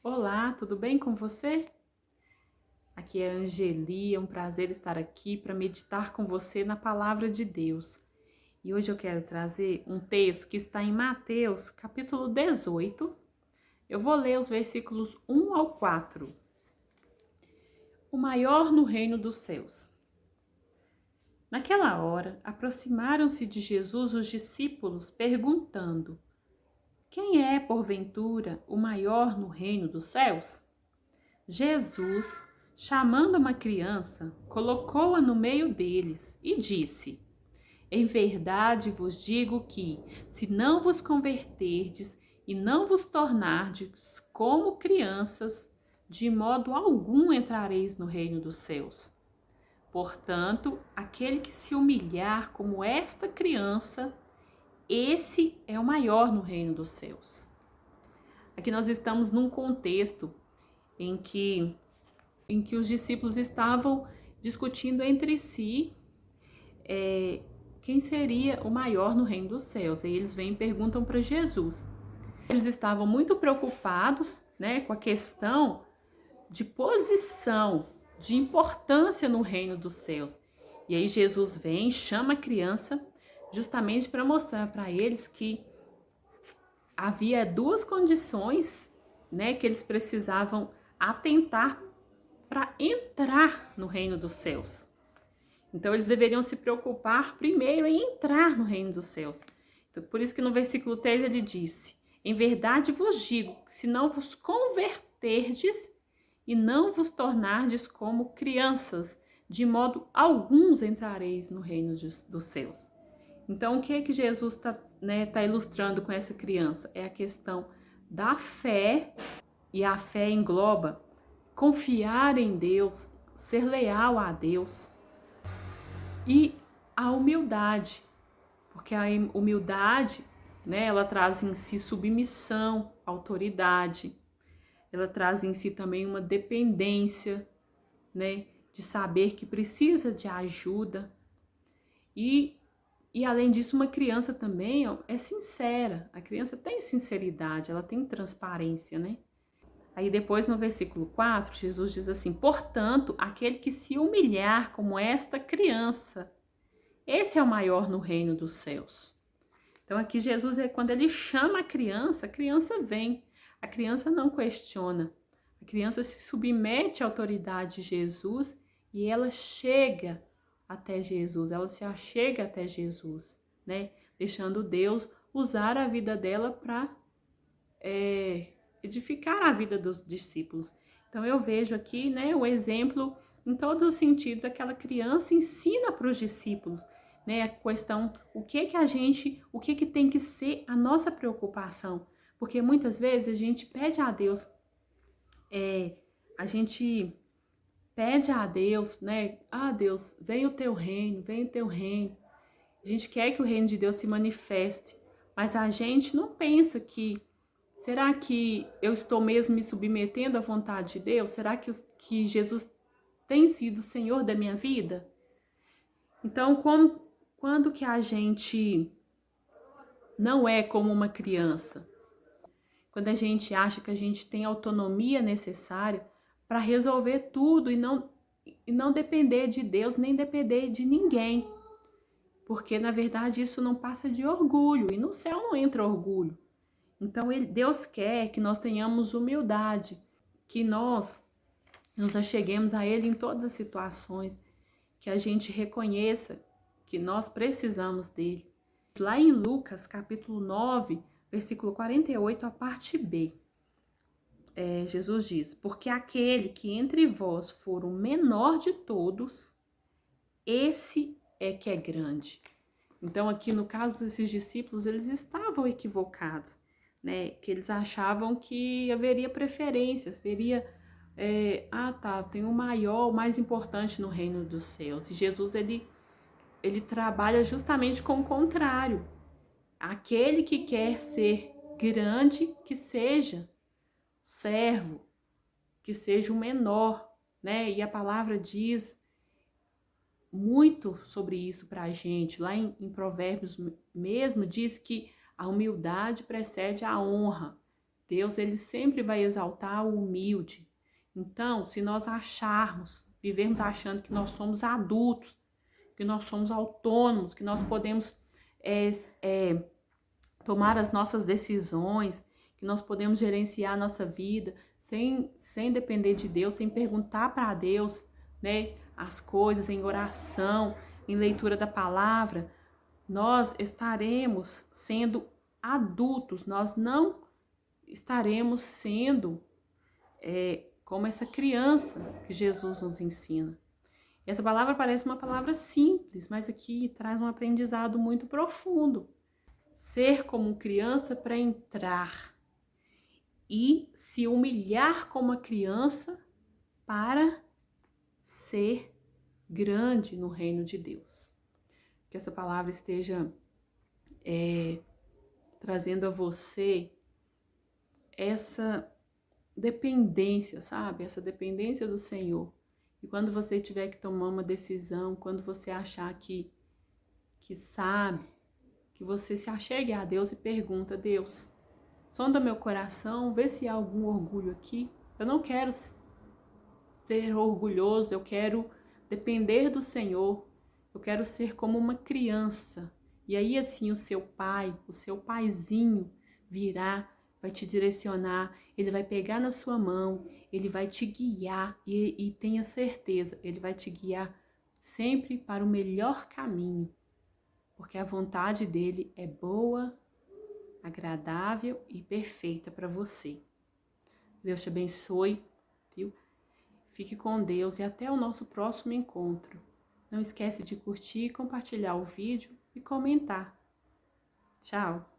Olá, tudo bem com você? Aqui é a Angeli, é um prazer estar aqui para meditar com você na palavra de Deus. E hoje eu quero trazer um texto que está em Mateus, capítulo 18. Eu vou ler os versículos 1 ao 4. O maior no reino dos céus. Naquela hora, aproximaram-se de Jesus os discípulos, perguntando: Quem é, porventura, o maior no reino dos céus? Jesus, chamando uma criança, colocou-a no meio deles e disse: Em verdade vos digo que, se não vos converterdes e não vos tornardes como crianças, de modo algum entrareis no reino dos céus. Portanto, aquele que se humilhar como esta criança, esse é o maior no reino dos céus. Aqui nós estamos num contexto em que os discípulos estavam discutindo entre si quem seria o maior no reino dos céus. E eles vêm e perguntam para Jesus. Eles estavam muito preocupados, com a questão de posição, de importância no reino dos céus. E aí Jesus vem, chama a criança, justamente para mostrar para eles que havia duas condições, que eles precisavam atentar para entrar no reino dos céus. Então eles deveriam se preocupar primeiro em entrar no reino dos céus. Então, por isso que no versículo 3 ele disse: Em verdade vos digo, que se não vos converterdes e não vos tornardes como crianças, de modo algum entrareis no reino dos céus. Então o que é que Jesus tá ilustrando com essa criança? É a questão da fé, e a fé engloba confiar em Deus, ser leal a Deus, e a humildade, porque a humildade, ela traz em si submissão, autoridade, ela traz em si também uma dependência, de saber que precisa de ajuda. E além disso, uma criança também é sincera, a criança tem sinceridade, ela tem transparência, Aí depois no versículo 4, Jesus diz assim: Portanto, aquele que se humilhar como esta criança, esse é o maior no reino dos céus. Então aqui Jesus, quando ele chama a criança vem. A criança não questiona. A criança se submete à autoridade de Jesus e ela chega até Jesus, ela se achega até Jesus, Deixando Deus usar a vida dela para edificar a vida dos discípulos. Então eu vejo aqui, o exemplo em todos os sentidos. Aquela criança ensina para os discípulos, a questão, o que tem que ser a nossa preocupação, porque muitas vezes a gente pede a Deus, Deus, venha o teu reino, venha o teu reino. A gente quer que o reino de Deus se manifeste, mas a gente não pensa que será que eu estou mesmo me submetendo à vontade de Deus? Será que Jesus tem sido o Senhor da minha vida? Então, quando que a gente não é como uma criança? Quando a gente acha que a gente tem a autonomia necessária para resolver tudo e não depender de Deus, nem depender de ninguém. Porque, na verdade, isso não passa de orgulho, e no céu não entra orgulho. Então, Deus quer que nós tenhamos humildade, que nós nos acheguemos a Ele em todas as situações, que a gente reconheça que nós precisamos dele. Lá em Lucas, capítulo 9, versículo 48, a parte B, Jesus diz: Porque aquele que entre vós for o menor de todos, esse é que é grande. Então, aqui no caso desses discípulos, eles estavam equivocados, que eles achavam que haveria preferência, tem o maior, o mais importante no reino dos céus. E Jesus, ele trabalha justamente com o contrário. Aquele que quer ser grande, que seja servo, que seja o menor, E a palavra diz muito sobre isso para a gente. Lá em Provérbios mesmo diz que a humildade precede a honra. Deus, ele sempre vai exaltar o humilde. Então, se nós vivermos achando que nós somos adultos, que nós somos autônomos, que nós podemos é, tomar as nossas decisões, que nós podemos gerenciar a nossa vida sem depender de Deus, sem perguntar para Deus, né, as coisas em oração, em leitura da palavra, nós estaremos sendo adultos, nós não estaremos sendo como essa criança que Jesus nos ensina. Essa palavra parece uma palavra simples, mas aqui traz um aprendizado muito profundo. Ser como criança para entrar e se humilhar como uma criança para ser grande no reino de Deus. Que essa palavra esteja trazendo a você essa dependência, sabe? Essa dependência do Senhor. E quando você tiver que tomar uma decisão, quando você achar que sabe, que você se achegue a Deus e pergunta: Deus, sonda meu coração, vê se há algum orgulho aqui. Eu não quero ser orgulhoso, eu quero depender do Senhor. Eu quero ser como uma criança. E aí assim o seu pai, o seu paizinho virá, vai te direcionar, ele vai pegar na sua mão, ele vai te guiar e tenha certeza, ele vai te guiar sempre para o melhor caminho, porque a vontade dele é boa, agradável e perfeita para você. Deus te abençoe, viu? Fique com Deus e até o nosso próximo encontro. Não esquece de curtir, compartilhar o vídeo e comentar. Tchau!